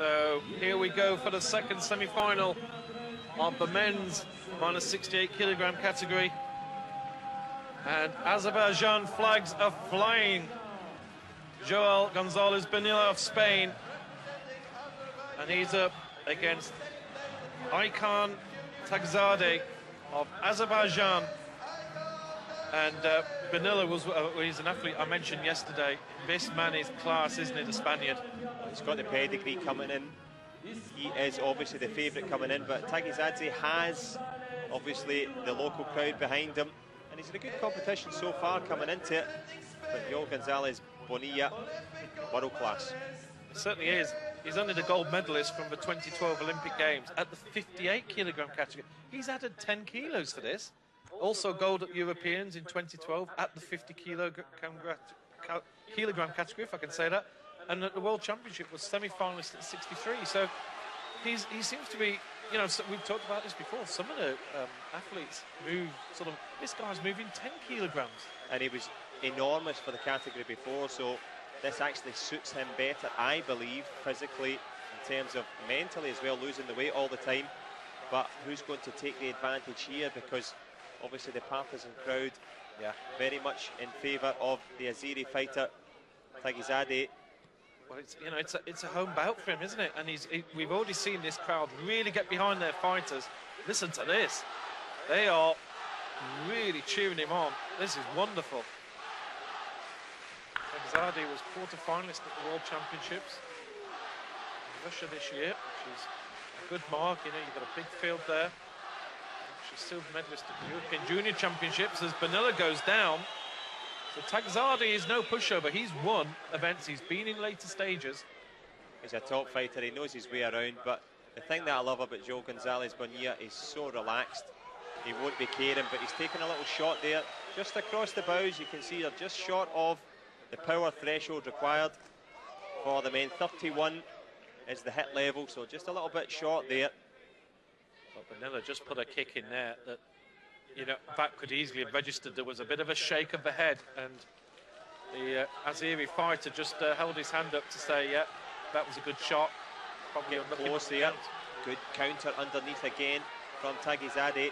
So here we go for the second semi-final of the men's minus 68 kilogram category. And Azerbaijan flags are flying. Joel Gonzalez Bonilla of Spain. And he's up against Aykhan Taghizade of Azerbaijan. And Bonilla was, he's an athlete I mentioned yesterday. This man is class, isn't he, the Spaniard? He's got the pedigree coming in. He is obviously the favourite coming in, but Taghizade has obviously the local crowd behind him. And he's in a good competition so far coming into it. But Joel Gonzalez Bonilla, world class. It certainly is. He's only the gold medalist from the 2012 Olympic Games at the 58 kilogram category. He's added 10 kilos for this. Also gold at Europeans in 2012 at the 50 kilogram category, if I can say that. And at the World Championship was semi-finalist at 63. So he seems to be, you know, so we've talked about this before. Some of the athletes move sort of, this guy's moving 10 kilograms. And he was enormous for the category before, so this actually suits him better, I believe, physically, in terms of mentally as well, losing the weight all the time. But who's going to take the advantage here? Because obviously the partisan crowd, very much in favour of the Azeri fighter, Taghizade. Well, it's a home bout for him, isn't it? And we've already seen this crowd really get behind their fighters. Listen to this. They are really cheering him on. This is wonderful. Taghizade was quarter-finalist at the World Championships in Russia this year, which is a good mark. You know, you've got a big field there. She's silver medalist at the European Junior Championships as Bonilla goes down. So Taghizade is no pushover. He's won events. He's been in later stages. He's a top fighter. He knows his way around. But the thing that I love about Joel Gonzalez Bonilla is so relaxed. He won't be caring, but he's taking a little shot there. Just across the bows, you can see they're just short of the power threshold required for the men. 31 is the hit level, so just a little bit short there. But Bonilla just put a kick in there that, you know, that could easily have registered. There was a bit of a shake of the head, and the Azeri fighter just held his hand up to say, yeah, that was a good shot. Probably get close there. Good counter underneath again from Taghizade.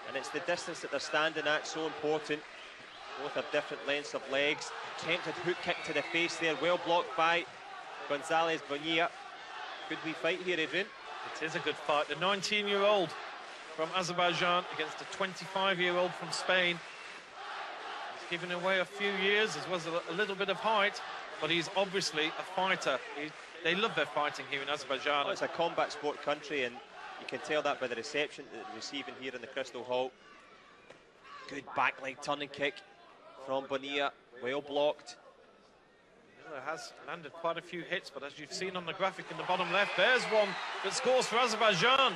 And it's the distance that they're standing at, so important. Both have different lengths of legs. Attempted hook kick to the face there, well blocked by Gonzalez Bonilla. Could we fight here, Adrian? It is a good fight. The 19-year-old from Azerbaijan against a 25-year-old from Spain. He's given away a few years as well as a little bit of height, but he's obviously a fighter. They love their fighting here in Azerbaijan. Oh, it's a combat sport country, and you can tell that by the reception that they're receiving here in the Crystal Hall. Good back leg turning kick from Bonilla, well blocked. Bonilla has landed quite a few hits, but as you've seen on the graphic in the bottom left, there's one that scores for Azerbaijan.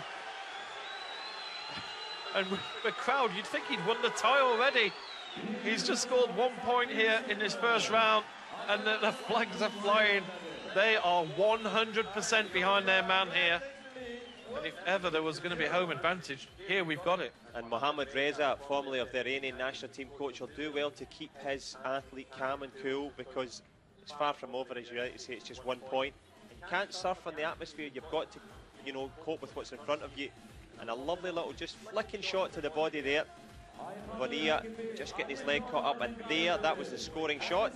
And the crowd, you'd think he'd won the tie already. He's just scored 1 point here in this first round, and the flags are flying. They are 100% behind their man here. And if ever there was going to be a home advantage, here we've got it. And Mohammad Reza, formerly of the Iranian national team coach, will do well to keep his athlete calm and cool, because it's far from over, as you rightly say. It's just 1 point. And you can't surf on the atmosphere. You've got to, you know, cope with what's in front of you. And a lovely little just flicking shot to the body there. Bonilla just getting his leg caught up, and there, that was the scoring shot.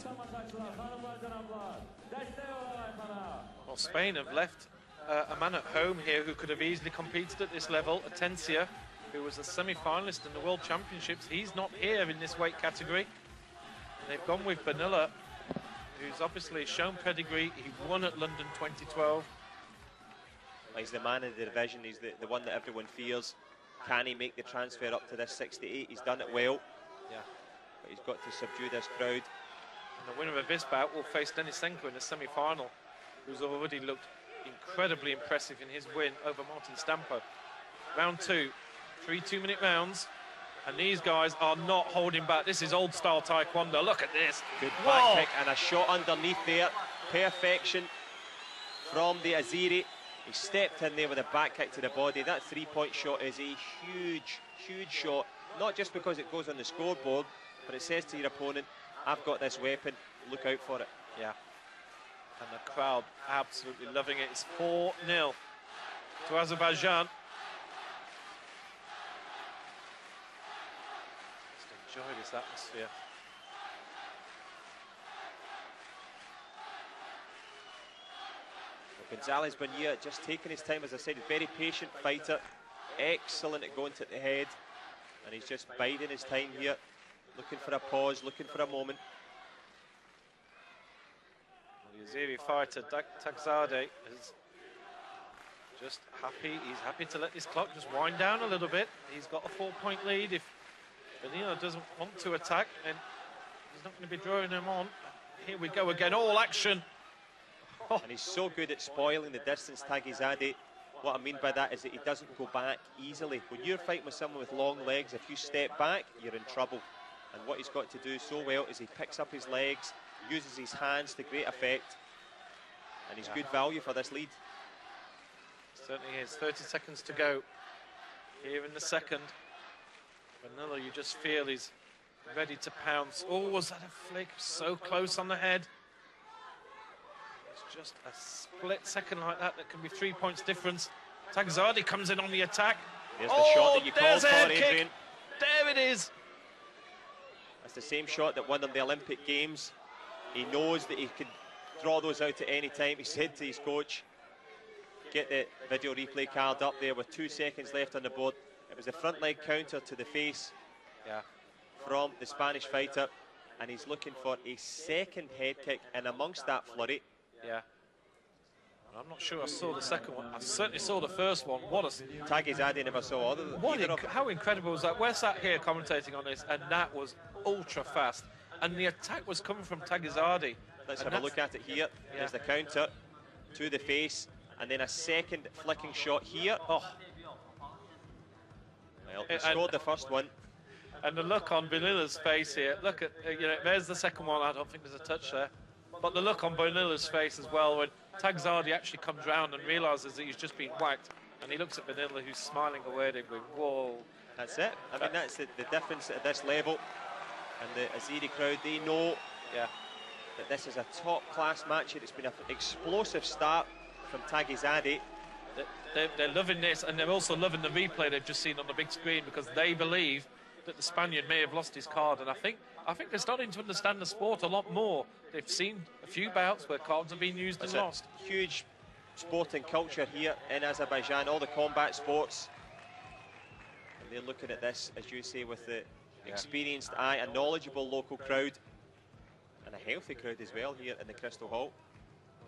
Well, Spain have left a man at home here who could have easily competed at this level. Atencia, who was a semi-finalist in the World Championships. He's not here in this weight category. They've gone with Bonilla, who's obviously shown pedigree. He won at London 2012. He's the man in the division. He's the one that everyone fears. Can he make the transfer up to this 68? He's done it well. Yeah. But he's got to subdue this crowd. And the winner of this bout will face Denisenko in the semi-final, who's already looked incredibly impressive in his win over Martin Stampo. Round 2, 3 2-minute rounds, and these guys are not holding back. This is old-style Taekwondo. Look at this. Good back kick and a shot underneath there. Perfection from the Azeri. He stepped in there with a back kick to the body. That 3-point shot is a huge, huge shot. Not just because it goes on the scoreboard, but it says to your opponent, I've got this weapon, look out for it. Yeah. And the crowd absolutely loving it. It's 4-0 to Azerbaijan. Just enjoy this atmosphere. Gonzalez Bonilla just taking his time, as I said, very patient fighter, excellent at going to the head, and he's just biding his time here, looking for a pause, looking for a moment. The Azeri fighter, Taghizade, is just happy. He's happy to let this clock just wind down a little bit. He's got a 4-point lead. If Bonilla doesn't want to attack, then he's not going to be drawing him on. Here we go again, all action. And he's so good at spoiling the distance, Taghizade. What I mean by that is that he doesn't go back easily. When you're fighting with someone with long legs, if you step back, you're in trouble. And what he's got to do so well is he picks up his legs, uses his hands to great effect, and he's good value for this lead. Certainly is. 30 seconds to go here in the second. Bonilla, you just feel he's ready to pounce. Oh, was that a flick? So close on the head. It's just a split second like that can be 3 points difference. Taghizade comes in on the attack. There's the shot that you called for, Adrian. There it is. That's the same shot that won them the Olympic Games. He knows that he can draw those out at any time. He said to his coach, get the video replay card up there with 2 seconds left on the board. It was a front leg counter to the face from the Spanish fighter, and he's looking for a second head kick, and amongst that flurry. Yeah. I'm not sure I saw the second one. I certainly saw the first one. What a... Taghizade never saw other than how incredible was that? We're sat here commentating on this, and that was ultra fast. And the attack was coming from Taghizade. Let's have a look at it here. There's the counter to the face, and then a second flicking shot here. Oh. Well, he scored the first one. And the look on Bonilla's face here, look at, there's the second one. I don't think there's a touch there. But the look on Bonilla's face as well, when Taghizade actually comes round and realises that he's just been whacked, and he looks at Bonilla, who's smiling away at him, going, whoa. That's it. I mean, that's the difference at this level. And the Azeri crowd, they know that this is a top-class match here. It's been an explosive start from Taghizade. They're loving this, and they're also loving the replay they've just seen on the big screen, because they believe that the Spaniard may have lost his card, and I think they're starting to understand the sport a lot more. They've seen a few bouts where cards have been used and lost. Huge sporting culture here in Azerbaijan, all the combat sports. And they're looking at this, as you say, with the experienced eye, a knowledgeable local crowd, and a healthy crowd as well here in the Crystal Hall.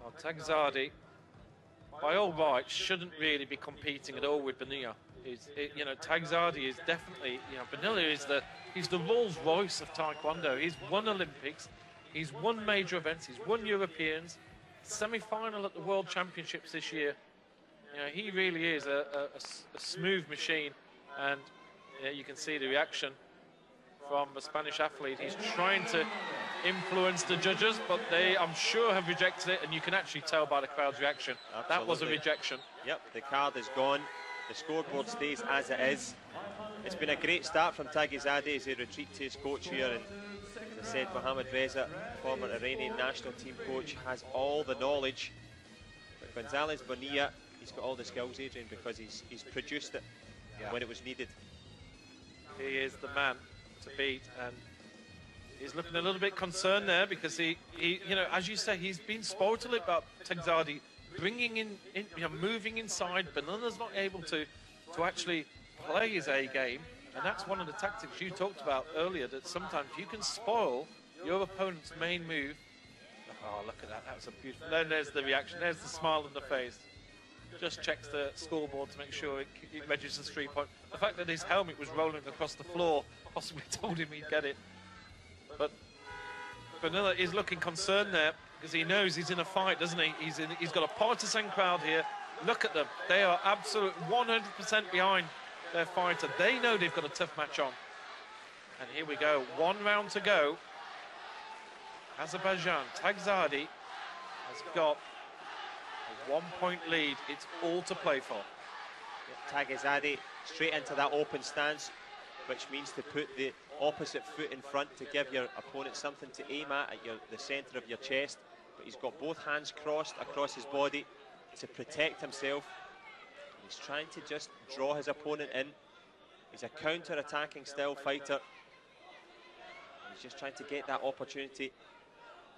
Well, Taghizade, by all rights, shouldn't really be competing at all with Bonilla. Taghizade is definitely, Bonilla is he's the Rolls Royce of Taekwondo. He's won Olympics, he's won major events, he's won Europeans, semi-final at the World Championships this year. He really is a smooth machine, and you can see the reaction from the Spanish athlete. He's trying to influence the judges, but they, I'm sure, have rejected it, and you can actually tell by the crowd's reaction. Absolutely. That was a rejection. Yep, the card is gone. The scoreboard stays as it is. It's been a great start from Taghizade as he retreats to his coach here, and as I said, Mohamed Reza, former Iranian national team coach, has all the knowledge. But Gonzalez Bonilla, he's got all the skills, Adrian, because he's produced it when it was needed. He is the man to beat, and he's looking a little bit concerned there, because he as you say, he's been spoiled a little about Taghizade bringing in moving inside. Bonilla's not able to actually play his A game, and that's one of the tactics you talked about earlier, that sometimes you can spoil your opponent's main move. Oh, look at that. That was a beautiful... Then there's the reaction. There's the smile on the face. Just checks the scoreboard to make sure it registers 3 points. The fact that his helmet was rolling across the floor possibly told him he'd get it. But Bonilla is looking concerned there, because he knows he's in a fight, doesn't he? He's got a partisan crowd here. Look at them. They are absolute 100% behind their fighter. They know they've got a tough match on. And here we go. 1 round to go. Azerbaijan, Taghizade has got a 1-point lead. It's all to play for. Taghizade straight into that open stance, which means to put the opposite foot in front to give your opponent something to aim at the centre of your chest. but he's got both hands crossed across his body to protect himself. He's trying to just draw his opponent in. He's a counter-attacking style fighter. He's just trying to get that opportunity.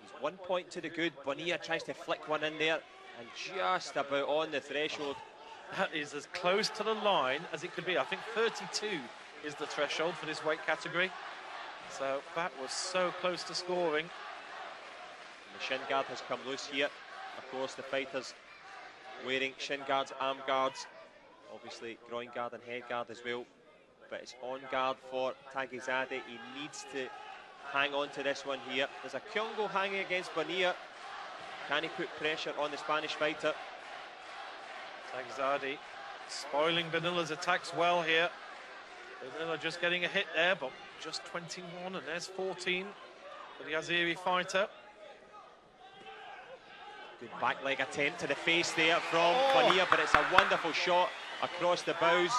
He's 1 point to the good. Bonilla tries to flick one in there and just about on the threshold. That is as close to the line as it could be. I think 32 is the threshold for this weight category. So that was so close to scoring. The shin guard has come loose here. Of course, the fighters wearing shin guards, arm guards, obviously groin guard and head guard as well. But it's on guard for Taghizade. He needs to hang on to this one here. There's a Kyungo hanging against Bonilla. Can he put pressure on the Spanish fighter? Taghizade spoiling Bonilla's attacks well here. Bonilla just getting a hit there, but just 21, and there's 14 for the Azeri fighter. Good back leg attempt to the face there from Bonilla, but it's a wonderful shot across the bows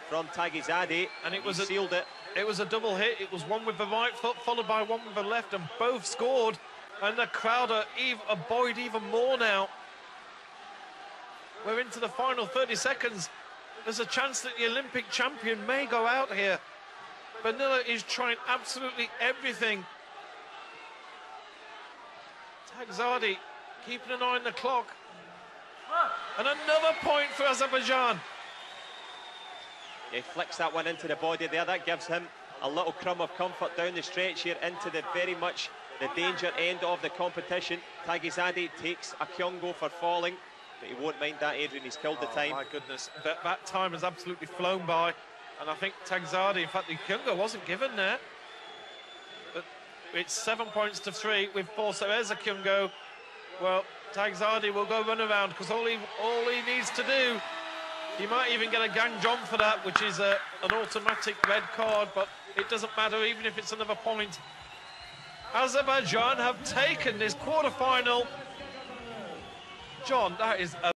from Taghizade, and it was sealed it. It was a double hit. It was one with the right foot followed by one with the left, and both scored. And the crowd are buoyed even more now. We're into the final 30 seconds. There's a chance that the Olympic champion may go out here. Bonilla is trying absolutely everything. Taghizade keeping an eye on the clock. And another point for Azerbaijan. He flicks that one into the body there. That gives him a little crumb of comfort down the stretch here into the very much the danger end of the competition. Taghizade takes a Kyungo for falling, but he won't mind that, Adrian. He's killed the time. My goodness, that time has absolutely flown by. And I think Taghizade, in fact, the Kyungo wasn't given there. But it's 7 points to 3 with 4, so there's a Kyungo. Well, Taghizade will go run around because all he needs to do, he might even get a gang jump for that, which is an automatic red card, but it doesn't matter even if it's another point. Azerbaijan have taken this quarter-final. John, that is a